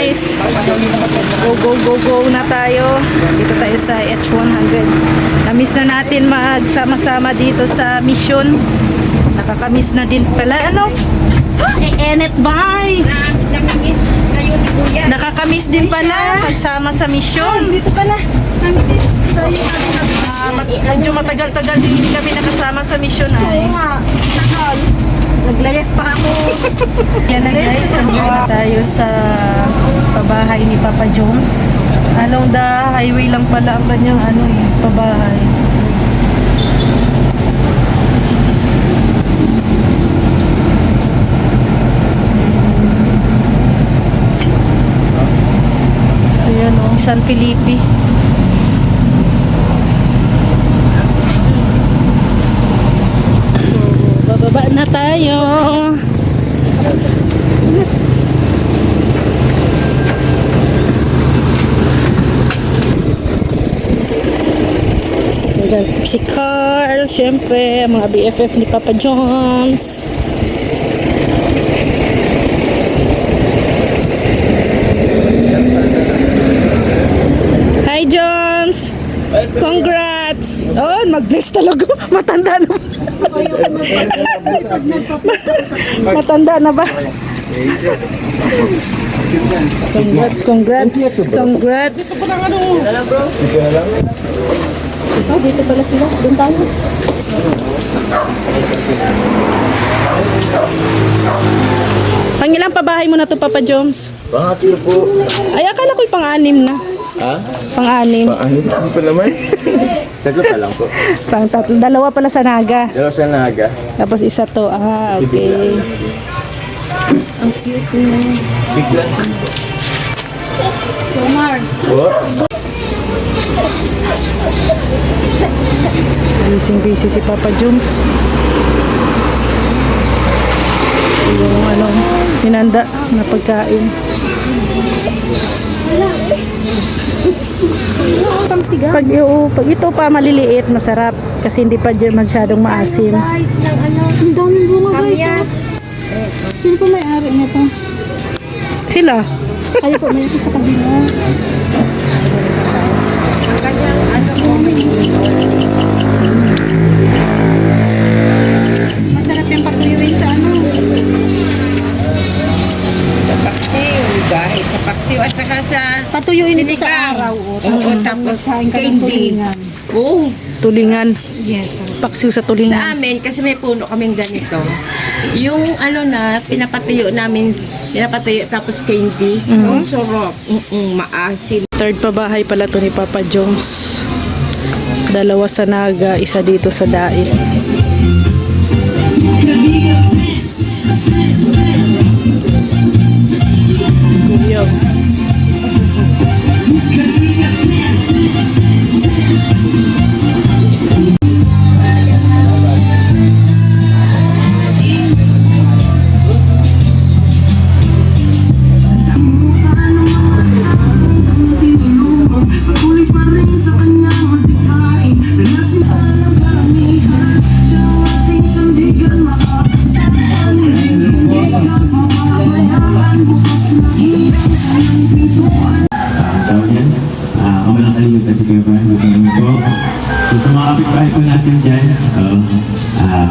guys. Go na tayo. Dito tayo sa H100. Na-miss na natin magsama-sama dito sa mission. Nakakamiss na din pala. Ano? Enet bye! Nakakamiss din pala pagsama sa mission. Dito pala. Medyo matagal-tagal din hindi kami nakasama sa mission ay. Naglayas pa ako. Yan na guys, tayo sa pabahay ni Papa Jones. Along the highway lang pala ang kanyang pabahay. So yan San Felipe. Bababa na tayo. Nandiyan si Carl, syempre, mga BFF ni Papa Jones. Hi Jones! Congrats! Oh, mag-bless talaga. Matanda na. Matanda na ba? Congrats. Oh, dito pala sila. Doon tayo. Pangilang pabahay mo na to, Papa Jones? Pangatlo po. Ay, akala ko'y pang-anim na. Ha? Pang-anim. Paano pa naman? Tatlo pa lang po. Pang-tatlo. Dalawa pala sa Naga. Dalawa sa Naga. Tapos isa to. Ah, okay. Ang cute na. Biglan. Kumar. Po? Busy si Papa Jones. Yung hinanda na pagkain. Pag ito pa maliliit, masarap. Kasi hindi pa masyadong maasim. Ang daming bunga guys. Sino po may-ari nito? Sila. Kayo po may sa kabila. Masarap yung patuyuin sa Dahil sa paksiw at saka sa patuyuin ito sa araw. oo, tapos candy. Oo. Tulingan. Yes. Paksiw sa Sa tulingan. amin, kasi may puno kaming ganito. Yung pinapatuyo namin, tapos candy. Ang sarap. Maasim. Third pabahay pala to ni Papa Jones. Dalawa sa Naga, isa dito sa Dain. Yo.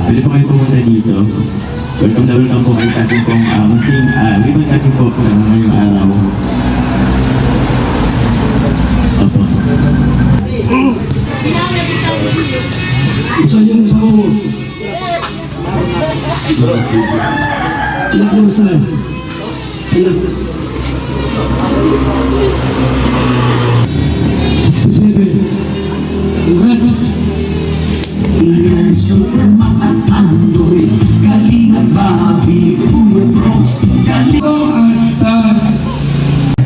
Pwede po kayo pumunta dito. Welcome na welcome po kayo sa ating pong munting ribbon cutting po sa ngayong araw. Opo. Usa niyo sa ko. Ilang ko sa. Ilang. 67. Congrats. Superman at Andoy, Kalinga Babi, Uyo Bros, Kalinga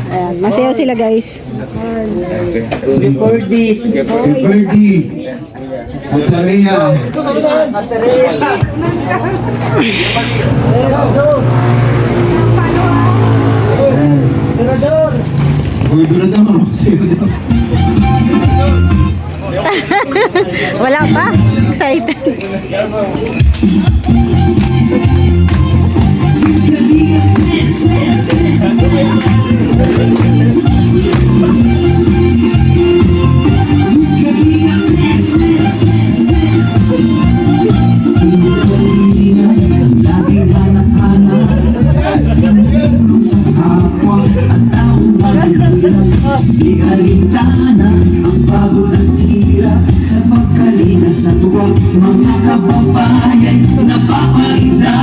Ayan, masayaw sila guys. Birdie. Birdie, Ataria, Uy, doon na naman, masayaw daw. Wala pa? Excited. kapwa at taong mahihirap. Di alintana ang bago ng tira sa pagkalinga sa tuwa, mga kababayan napapainda.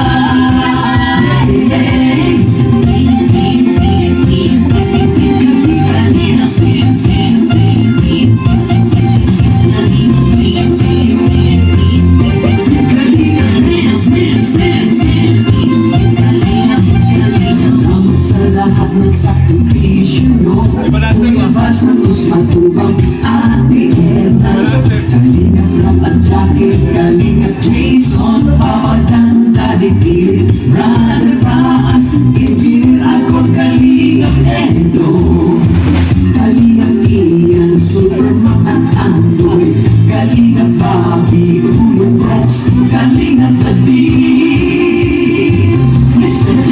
Salamat sa lahat ng sakripisyo nyo. Kuya Santos Matubang, Ate Edna, Kalingap Rap at Jackie, Kalingap Jason, Papa Dan, Daddy Philip, Brother Baas, Engineer ako, Kalingap Edo, Kalingap Ian, Superman at Andoy, Kalingap Bobby, Kuya Props, Kalingap David, Mr. J.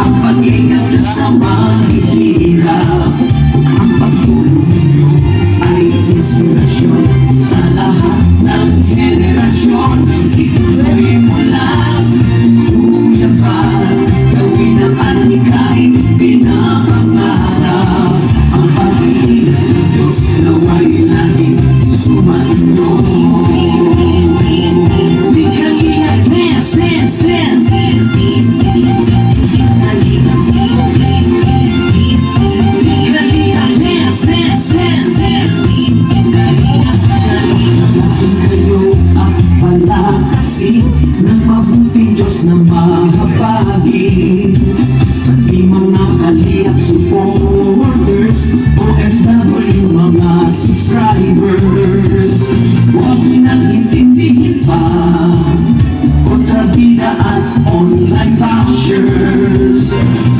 Ang pag-ingat sa mahihirap, ang pagtulong ninyo ay inspirasyon sa lahat ng henerasyon. Ituloy mo lang, Kuya Val, gawin ang anikay pinapangarap. Ang pag-iingat ng Diyos naway laging sumainyo. Di Kalingap, dance, dance, dance. Kayo ang palakasin ng mabuting Diyos na mahabagin. Pati mga kalihap supporters, OFW mga subscribers, huwag nang intindihin pa kontrabida at online bashers.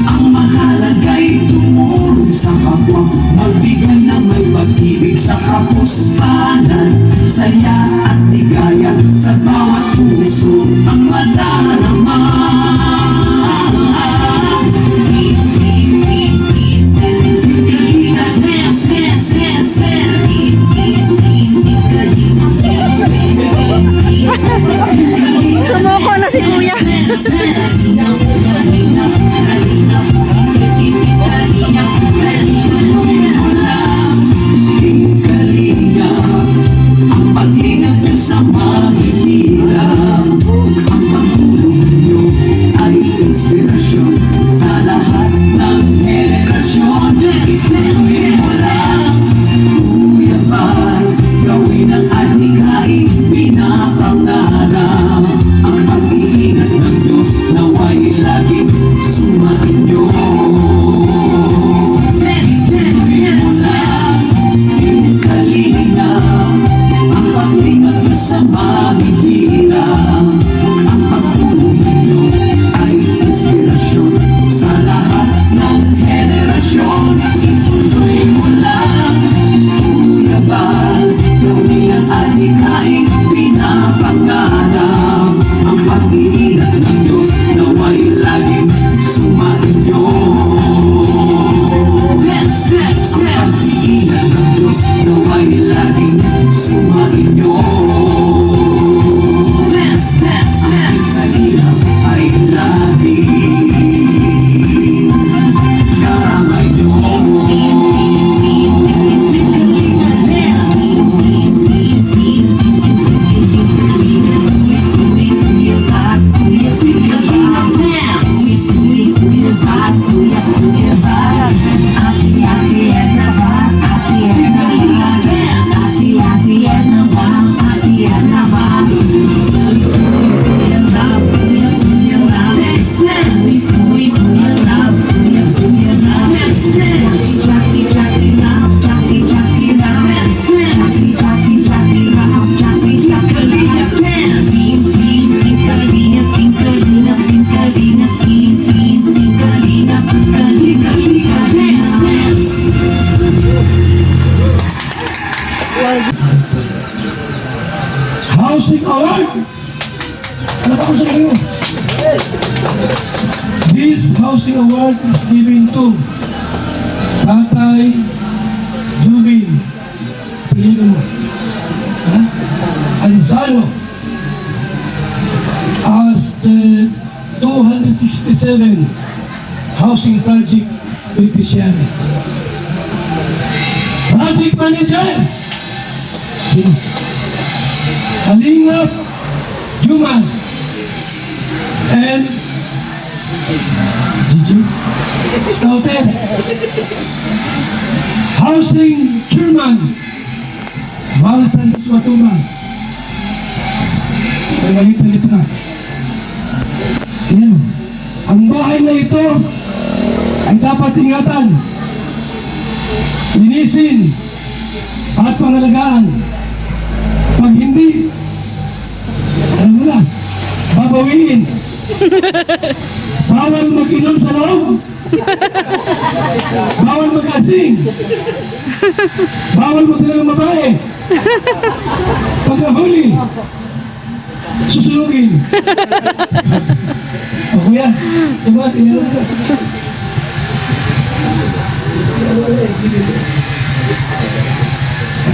Ang mahalaga'y tumulong sa kapwa, magbigay na may pag-ibig sa kapuspanan, saya at ligaya sa bawat puso ang madarama. Kalingap, dance, dance, dance, dance. Sumoko na si Kuya. Ang pag-ingat nyo sa mahihirap, ang pagtulong nyo ay inspirasyon sa lahat ng henerasyon. Ituloy mo lang, Kuya Val, gawin ang adhikain pinapangarap. Ang pag-iingat ng Diyos naway Housing Award. Anak ako sa inyo. This housing award is given to Tatay Juvin. Piliin mo. Ha? Anzalo. As the 267 housing project beneficiary. Project manager. Sino? Kalingap Juman. And Gigi Scouter. Housing Chairman Val Santos Matuma. Palit na. Yan. Ang bahay na ito ay dapat ingatan, linisin at pangalagaan. Pag hindi, alam mo na, babawiin. Bawal mag-inom sa loob. Bawal mag-asing. Bawal magdala ng babae. Pag nahuli, susunugin. O kuya, diba, tingnan mo.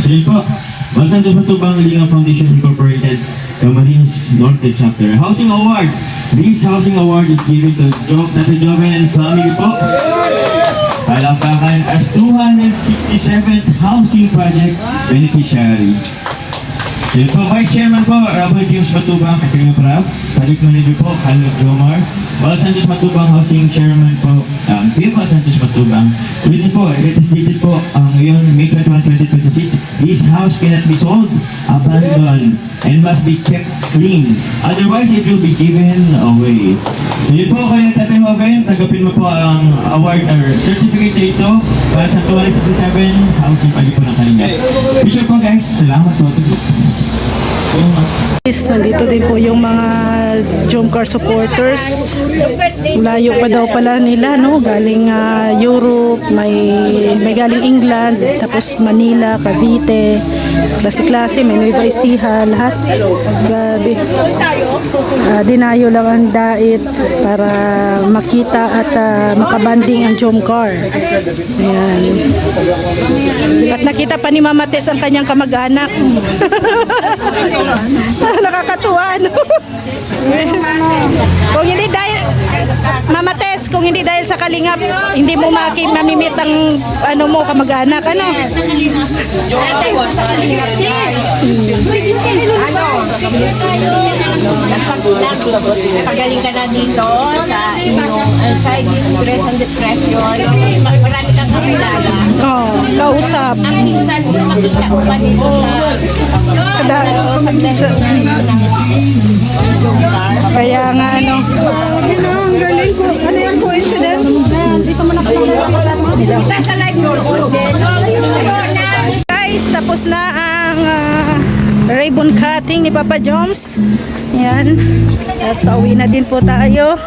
Sige po, Val Santos Matubang Linga Foundation Incorporated, Camarines Norte Chapter. Housing Award. This housing award is given to Tata Joven and family po. Palakpakan as 267th housing project beneficiary. Sige po, Vice Chairman po, Robert James Matubang, Katrina Prab. Project Manager po, Carlo Jomar. Val Santos Matubang Housing Chairman po, Pio Val Santos Matubang. Ulitin po, it is dated po ngayon, May 21, 2026. This house cannot be sold, abandoned, and must be kept clean. Otherwise, it will be given away. So yun po, kaya Tatay Joven, tanggapin mo po ang award or certificate ito para sa 267 housing pagi po ng Kalinga. Picture po guys, salamat po. Nandito din po yung mga Jomcar supporters. Layo pa daw pala nila, no? Galing Europe, may galing England, tapos Manila, Cavite, klase-klase, may Nueva Ecija, lahat. Grabe. Dinayo lang ang dait para makita at makabanding ang Jomcar. Ayan. At nakita pa ni Mama Tess ang kanyang kamag-anak. Nakakatuwa, ano? Kung hindi dahil Mama Tess, kung hindi dahil sa Kalingap, hindi mo mamimit ang ano mo kamag-anak, ano? Pagaling ka na dito sa inyong anxiety, stress, and depression. Marami kang kakilala. Oh, kausap. Ang minsan mo makita ko pa dito sa Kaya nga, ano? Ang galing ko. Ano yung coincidence? Dito mo na sa live your Guys, tapos na ang ribbon cutting ni Papa Joms. Yan. At pauwi na din po tayo.